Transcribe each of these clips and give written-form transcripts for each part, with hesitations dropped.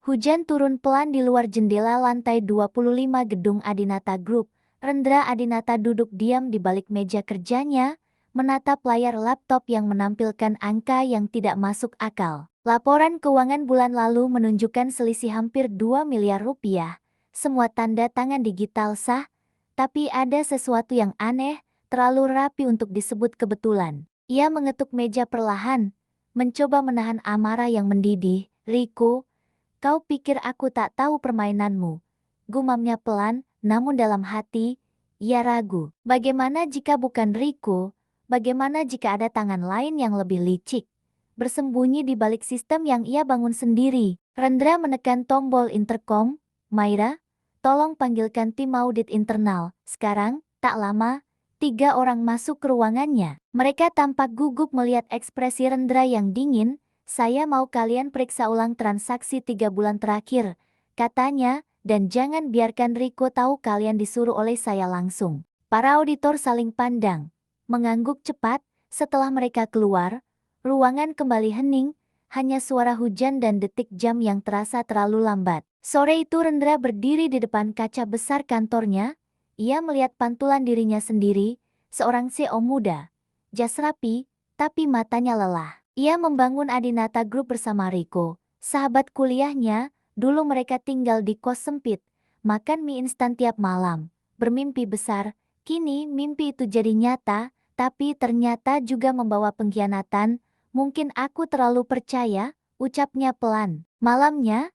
Hujan turun pelan di luar jendela lantai 25 gedung Adinata Group. Rendra Adinata duduk diam di balik meja kerjanya, menatap layar laptop yang menampilkan angka yang tidak masuk akal. Laporan keuangan bulan lalu menunjukkan selisih hampir 2 miliar rupiah. Semua tanda tangan digital sah, tapi ada sesuatu yang aneh, terlalu rapi untuk disebut kebetulan. Ia mengetuk meja perlahan, mencoba menahan amarah yang mendidih. Riko, kau pikir aku tak tahu permainanmu? Gumamnya pelan, namun dalam hati, ia ragu. Bagaimana jika bukan Riko? Bagaimana jika ada tangan lain yang lebih licik? Bersembunyi di balik sistem yang ia bangun sendiri. Rendra menekan tombol intercom. Maira, tolong panggilkan tim audit internal. Sekarang, tak lama, 3 orang masuk ke ruangannya. Mereka tampak gugup melihat ekspresi Rendra yang dingin. Saya mau kalian periksa ulang transaksi 3 bulan terakhir, katanya, dan jangan biarkan Riko tahu kalian disuruh oleh saya langsung. Para auditor saling pandang, mengangguk cepat. Setelah mereka keluar, ruangan kembali hening, hanya suara hujan dan detik jam yang terasa terlalu lambat. Sore itu Rendra berdiri di depan kaca besar kantornya. Ia melihat pantulan dirinya sendiri, seorang CEO muda, jas rapi, tapi matanya lelah. Ia membangun Adinata Group bersama Riko, sahabat kuliahnya. Dulu mereka tinggal di kos sempit, makan mie instan tiap malam, bermimpi besar. Kini mimpi itu jadi nyata, tapi ternyata juga membawa pengkhianatan. Mungkin aku terlalu percaya, ucapnya pelan. Malamnya,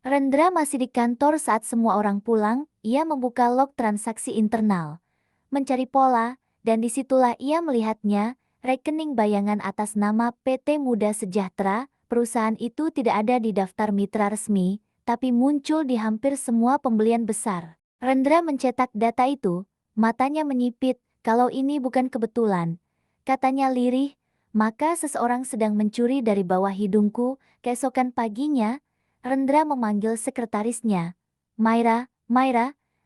Rendra masih di kantor saat semua orang pulang. Ia membuka log transaksi internal, mencari pola, dan disitulah ia melihatnya. Rekening bayangan atas nama PT Muda Sejahtera. Perusahaan itu tidak ada di daftar mitra resmi, tapi muncul di hampir semua pembelian besar. Rendra mencetak data itu, matanya menyipit. Kalau ini bukan kebetulan, katanya lirih, maka seseorang sedang mencuri dari bawah hidungku. Keesokan paginya, Rendra memanggil sekretarisnya. Maira,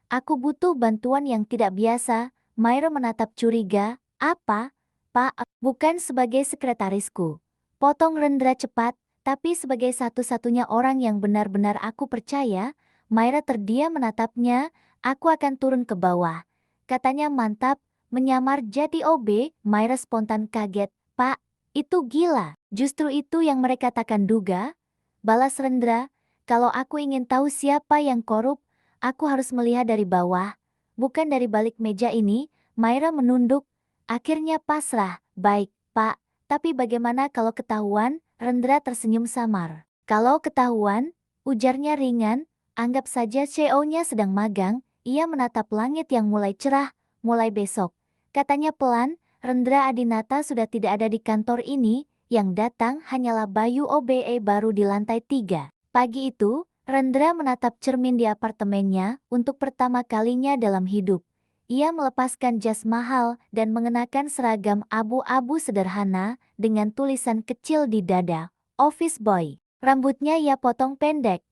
aku butuh bantuan yang tidak biasa. Maira menatap curiga. Apa? Pak, bukan sebagai sekretarisku. Potong Rendra cepat, tapi sebagai satu-satunya orang yang benar-benar aku percaya. Maira terdiam menatapnya. Aku akan turun ke bawah, katanya mantap, menyamar jadi OB. Maira spontan kaget. Pak, itu gila. Justru itu yang mereka takkan duga, balas Rendra. Kalau aku ingin tahu siapa yang korup, aku harus melihat dari bawah, bukan dari balik meja ini. Maira menunduk, akhirnya pasrah. Baik, Pak, tapi bagaimana kalau ketahuan? Rendra tersenyum samar. Kalau ketahuan, ujarnya ringan, anggap saja CEO-nya sedang magang. Ia menatap langit yang mulai cerah. Mulai besok, katanya pelan, Rendra Adinata sudah tidak ada di kantor ini. Yang datang hanyalah Bayu OBE baru di lantai 3. Pagi itu, Rendra menatap cermin di apartemennya untuk pertama kalinya dalam hidup. Ia melepaskan jas mahal dan mengenakan seragam abu-abu sederhana dengan tulisan kecil di dada, Office Boy. Rambutnya ia potong pendek.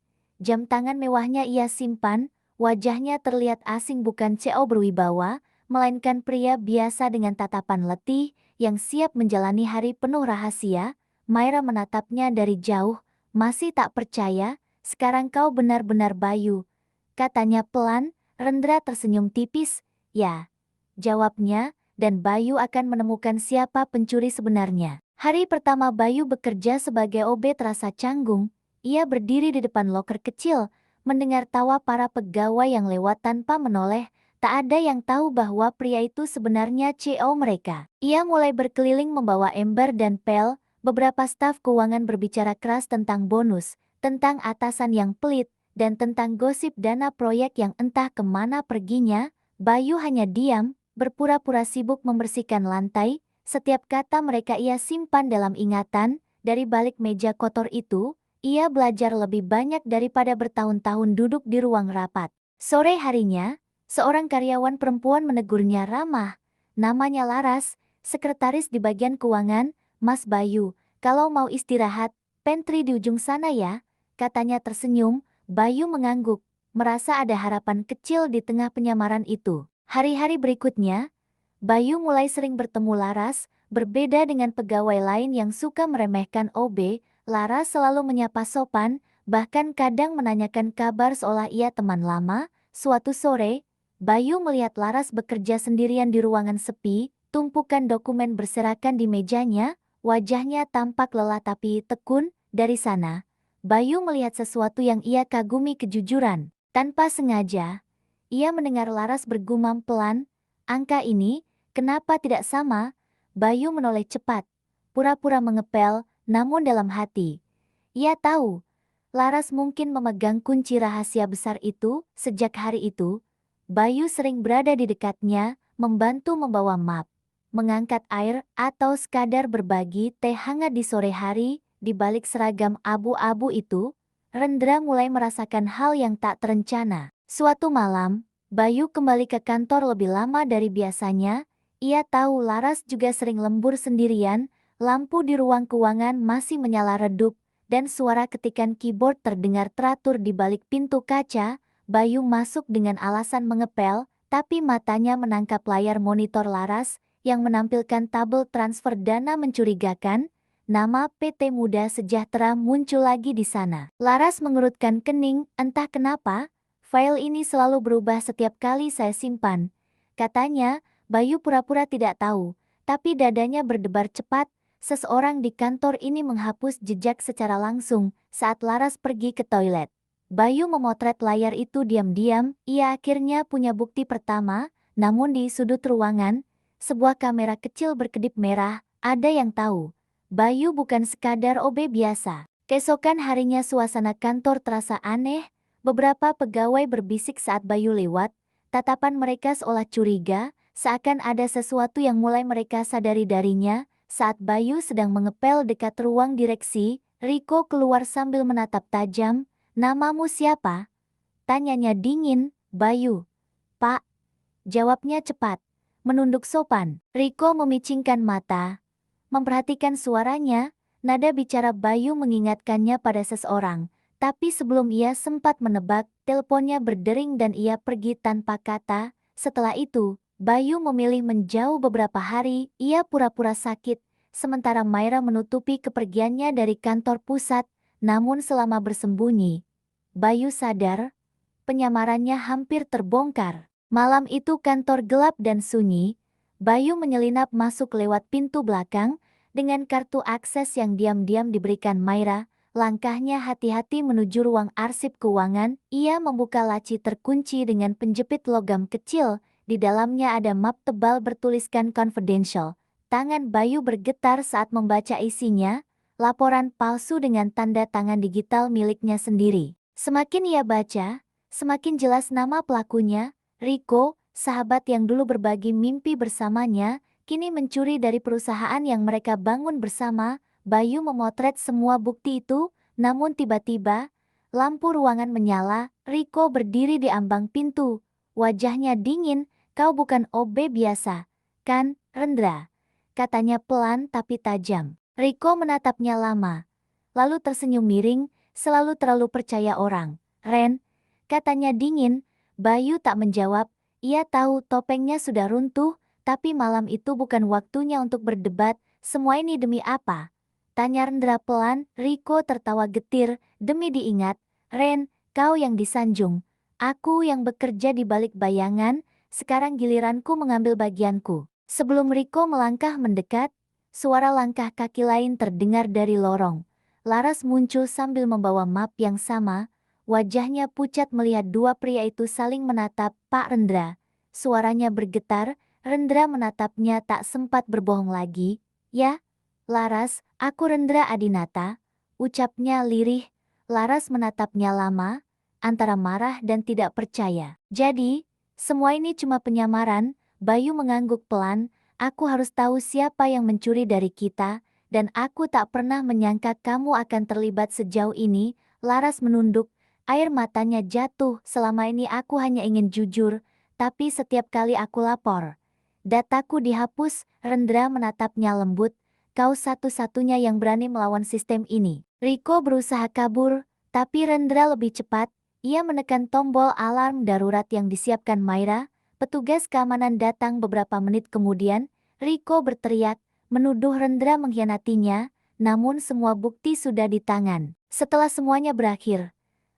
Jam tangan mewahnya ia simpan, wajahnya terlihat asing, bukan CEO berwibawa, melainkan pria biasa dengan tatapan letih yang siap menjalani hari penuh rahasia. Maira menatapnya dari jauh, masih tak percaya. Sekarang kau benar-benar Bayu, katanya pelan. Rendra tersenyum tipis. Ya, jawabnya, dan Bayu akan menemukan siapa pencuri sebenarnya. Hari pertama Bayu bekerja sebagai OB terasa canggung. Ia berdiri di depan loker kecil, mendengar tawa para pegawai yang lewat tanpa menoleh. Tak ada yang tahu bahwa pria itu sebenarnya CEO mereka. Ia mulai berkeliling membawa ember dan pel. Beberapa staf keuangan berbicara keras tentang bonus, tentang atasan yang pelit, dan tentang gosip dana proyek yang entah kemana perginya. Bayu hanya diam, berpura-pura sibuk membersihkan lantai. Setiap kata mereka ia simpan dalam ingatan. Dari balik meja kotor itu, ia belajar lebih banyak daripada bertahun-tahun duduk di ruang rapat. Sore harinya, seorang karyawan perempuan menegurnya ramah. Namanya Laras, sekretaris di bagian keuangan. Mas Bayu, kalau mau istirahat, pantry di ujung sana ya, katanya tersenyum. Bayu mengangguk, merasa ada harapan kecil di tengah penyamaran itu. Hari-hari berikutnya, Bayu mulai sering bertemu Laras. Berbeda dengan pegawai lain yang suka meremehkan OB, Laras selalu menyapa sopan. bahkan kadang menanyakan kabar seolah ia teman lama. Suatu sore, Bayu melihat Laras bekerja sendirian di ruangan sepi, tumpukan dokumen berserakan di mejanya, wajahnya tampak lelah tapi tekun. Dari sana, Bayu melihat sesuatu yang ia kagumi kejujuran. Tanpa sengaja, ia mendengar Laras bergumam pelan, "Angka ini, kenapa tidak sama?" Bayu menoleh cepat, pura-pura mengepel, namun dalam hati, ia tahu, Laras mungkin memegang kunci rahasia besar itu. Sejak hari itu, Bayu sering berada di dekatnya, membantu membawa map, mengangkat air, atau sekadar berbagi teh hangat di sore hari. Di balik seragam abu-abu itu, Rendra mulai merasakan hal yang tak terencana. Suatu malam, Bayu kembali ke kantor lebih lama dari biasanya. Ia tahu Laras juga sering lembur sendirian, lampu di ruang keuangan masih menyala redup, dan suara ketikan keyboard terdengar teratur di balik pintu kaca. Bayu masuk dengan alasan mengepel, tapi matanya menangkap layar monitor Laras yang menampilkan tabel transfer dana mencurigakan. Nama PT Muda Sejahtera muncul lagi di sana. Laras mengerutkan kening, entah kenapa, file ini selalu berubah setiap kali saya simpan. Katanya, Bayu pura-pura tidak tahu, tapi dadanya berdebar cepat. Seseorang di kantor ini menghapus jejak secara langsung saat Laras pergi ke toilet. Bayu memotret layar itu diam-diam. Ia akhirnya punya bukti pertama, namun di sudut ruangan, sebuah kamera kecil berkedip merah. Ada yang tahu, Bayu bukan sekadar OB biasa. Keesokan harinya suasana kantor terasa aneh. Beberapa pegawai berbisik saat Bayu lewat. Tatapan mereka seolah curiga, seakan ada sesuatu yang mulai mereka sadari darinya. Saat Bayu sedang mengepel dekat ruang direksi, Riko keluar sambil menatap tajam. "Namamu siapa?" tanyanya dingin. "Bayu, Pak," jawabnya cepat. Menunduk sopan, Riko memicingkan mata, memperhatikan suaranya. Nada bicara Bayu mengingatkannya pada seseorang. Tapi sebelum ia sempat menebak, teleponnya berdering dan ia pergi tanpa kata. Setelah itu, Bayu memilih menjauh beberapa hari. Ia pura-pura sakit, sementara Maira menutupi kepergiannya dari kantor pusat. Namun selama bersembunyi, Bayu sadar, penyamarannya hampir terbongkar. Malam itu kantor gelap dan sunyi. Bayu menyelinap masuk lewat pintu belakang, dengan kartu akses yang diam-diam diberikan Maira. Langkahnya hati-hati menuju ruang arsip keuangan. Ia membuka laci terkunci dengan penjepit logam kecil. Di dalamnya ada map tebal bertuliskan confidential. Tangan Bayu bergetar saat membaca isinya, laporan palsu dengan tanda tangan digital miliknya sendiri. Semakin ia baca, semakin jelas nama pelakunya, Riko, sahabat yang dulu berbagi mimpi bersamanya, kini mencuri dari perusahaan yang mereka bangun bersama. Bayu memotret semua bukti itu, namun tiba-tiba, lampu ruangan menyala. Riko berdiri di ambang pintu. Wajahnya dingin. "Kau bukan OB biasa, kan, Rendra?" katanya pelan tapi tajam. Riko menatapnya lama, lalu tersenyum miring. "Selalu terlalu percaya orang, Ren," katanya dingin. Bayu tak menjawab. Ia tahu topengnya sudah runtuh, tapi malam itu bukan waktunya untuk berdebat. "Semua ini demi apa?" tanya Rendra pelan. Riko tertawa getir. "Demi diingat, Ren, kau yang disanjung. Aku yang bekerja di balik bayangan, sekarang giliranku mengambil bagianku." Sebelum Riko melangkah mendekat, suara langkah kaki lain terdengar dari lorong. Laras muncul sambil membawa map yang sama. Wajahnya pucat melihat dua pria itu saling menatap. "Pak Rendra." Suaranya bergetar. Rendra menatapnya tak sempat berbohong lagi. "Ya, Laras, aku Rendra Adinata," ucapnya lirih. Laras menatapnya lama, antara marah dan tidak percaya. "Jadi, semua ini cuma penyamaran?" Bayu mengangguk pelan. "Aku harus tahu siapa yang mencuri dari kita, dan aku tak pernah menyangka kamu akan terlibat sejauh ini." Laras menunduk, air matanya jatuh. "Selama ini aku hanya ingin jujur, tapi setiap kali aku lapor, dataku dihapus." Rendra menatapnya lembut. "Kau satu-satunya yang berani melawan sistem ini." Riko berusaha kabur, tapi Rendra lebih cepat. Ia menekan tombol alarm darurat yang disiapkan Maira. Petugas keamanan datang beberapa menit kemudian. Riko berteriak, menuduh Rendra mengkhianatinya, namun semua bukti sudah di tangan. Setelah semuanya berakhir,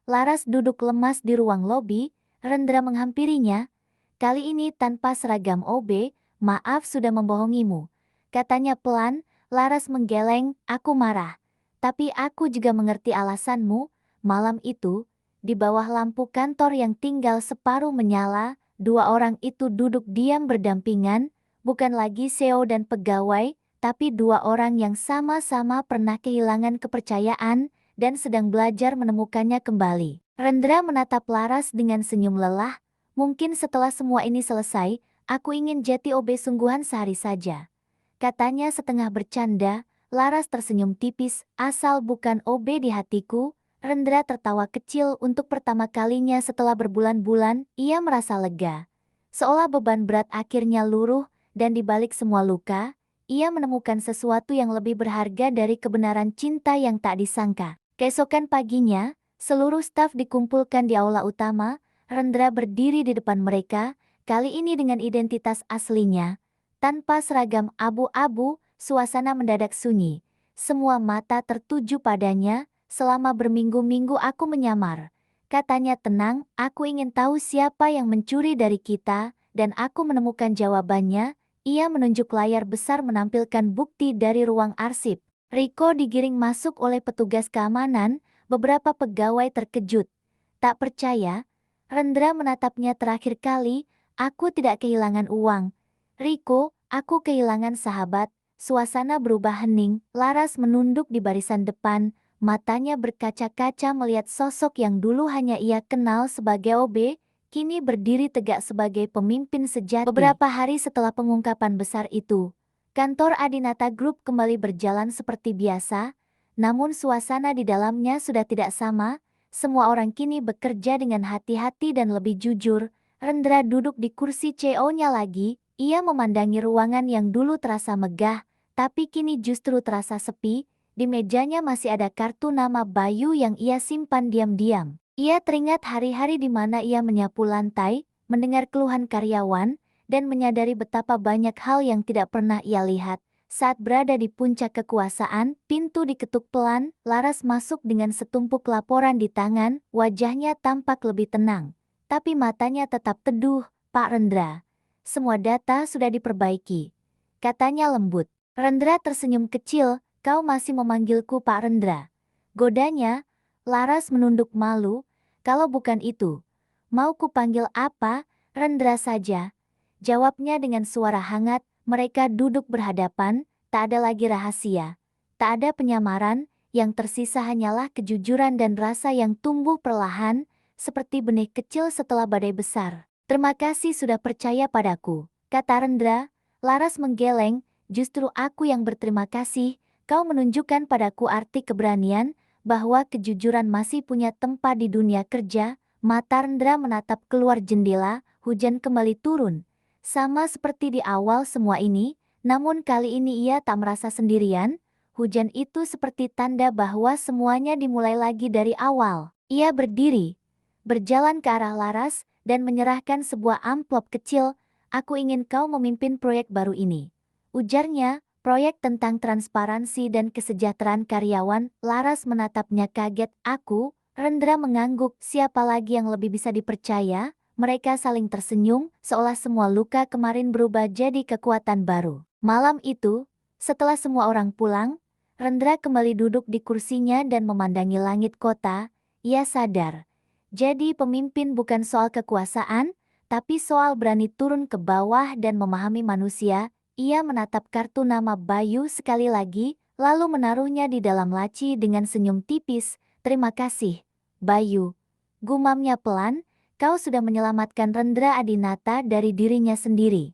Laras duduk lemas di ruang lobi, Rendra menghampirinya, kali ini tanpa seragam OB, maaf sudah membohongimu. Katanya pelan, Laras menggeleng, aku marah. Tapi aku juga mengerti alasanmu, malam itu, di bawah lampu kantor yang tinggal separuh menyala, dua orang itu duduk diam berdampingan, bukan lagi CEO dan pegawai, tapi dua orang yang sama-sama pernah kehilangan kepercayaan, dan sedang belajar menemukannya kembali. Rendra menatap Laras dengan senyum lelah, mungkin setelah semua ini selesai, aku ingin jadi OB sungguhan sehari saja. Katanya setengah bercanda, Laras tersenyum tipis, asal bukan OB di hatiku. Rendra tertawa kecil untuk pertama kalinya setelah berbulan-bulan, ia merasa lega. Seolah beban berat akhirnya luruh, dan di balik semua luka, ia menemukan sesuatu yang lebih berharga dari kebenaran cinta yang tak disangka. Keesokan paginya, seluruh staf dikumpulkan di aula utama. Rendra berdiri di depan mereka, kali ini dengan identitas aslinya. Tanpa seragam abu-abu, suasana mendadak sunyi. Semua mata tertuju padanya, selama berminggu-minggu aku menyamar. Katanya tenang, aku ingin tahu siapa yang mencuri dari kita, dan aku menemukan jawabannya. Ia menunjuk layar besar menampilkan bukti dari ruang arsip. Riko digiring masuk oleh petugas keamanan, beberapa pegawai terkejut. Tak percaya, Rendra menatapnya terakhir kali, aku tidak kehilangan uang. Riko, aku kehilangan sahabat. Suasana berubah hening, Laras menunduk di barisan depan, matanya berkaca-kaca melihat sosok yang dulu hanya ia kenal sebagai OB, kini berdiri tegak sebagai pemimpin sejati. Beberapa hari setelah pengungkapan besar itu, kantor Adinata Group kembali berjalan seperti biasa, namun suasana di dalamnya sudah tidak sama. Semua orang kini bekerja dengan hati-hati dan lebih jujur. Rendra duduk di kursi CEO-nya lagi, ia memandangi ruangan yang dulu terasa megah, tapi kini justru terasa sepi. Di mejanya masih ada kartu nama Bayu yang ia simpan diam-diam. Ia teringat hari-hari di mana ia menyapu lantai, mendengar keluhan karyawan, dan menyadari betapa banyak hal yang tidak pernah ia lihat. Saat berada di puncak kekuasaan, pintu diketuk pelan, Laras masuk dengan setumpuk laporan di tangan, wajahnya tampak lebih tenang. Tapi matanya tetap teduh, Pak Rendra. Semua data sudah diperbaiki. Katanya lembut. Rendra tersenyum kecil, kau masih memanggilku Pak Rendra. Godanya, Laras menunduk malu, kalau bukan itu. Mau kupanggil apa? Rendra saja. Jawabnya dengan suara hangat. Mereka duduk berhadapan, tak ada lagi rahasia. Tak ada penyamaran, yang tersisa hanyalah kejujuran dan rasa yang tumbuh perlahan, seperti benih kecil setelah badai besar. Terima kasih sudah percaya padaku, kata Rendra. Laras menggeleng, justru aku yang berterima kasih, kau menunjukkan padaku arti keberanian, bahwa kejujuran masih punya tempat di dunia kerja. Mata Rendra menatap keluar jendela, hujan kembali turun. Sama seperti di awal semua ini, namun kali ini ia tak merasa sendirian. Hujan itu seperti tanda bahwa semuanya dimulai lagi dari awal. Ia berdiri, berjalan ke arah Laras, dan menyerahkan sebuah amplop kecil. Aku ingin kau memimpin proyek baru ini. Ujarnya, proyek tentang transparansi dan kesejahteraan karyawan. Laras menatapnya kaget. Aku, Rendra mengangguk, siapa lagi yang lebih bisa dipercaya? Mereka saling tersenyum, seolah semua luka kemarin berubah jadi kekuatan baru. Malam itu, setelah semua orang pulang, Rendra kembali duduk di kursinya dan memandangi langit kota. Ia sadar, jadi pemimpin bukan soal kekuasaan, tapi soal berani turun ke bawah dan memahami manusia. Ia menatap kartu nama Bayu sekali lagi, lalu menaruhnya di dalam laci dengan senyum tipis. Terima kasih, Bayu. Gumamnya pelan. Kau sudah menyelamatkan Rendra Adinata dari dirinya sendiri.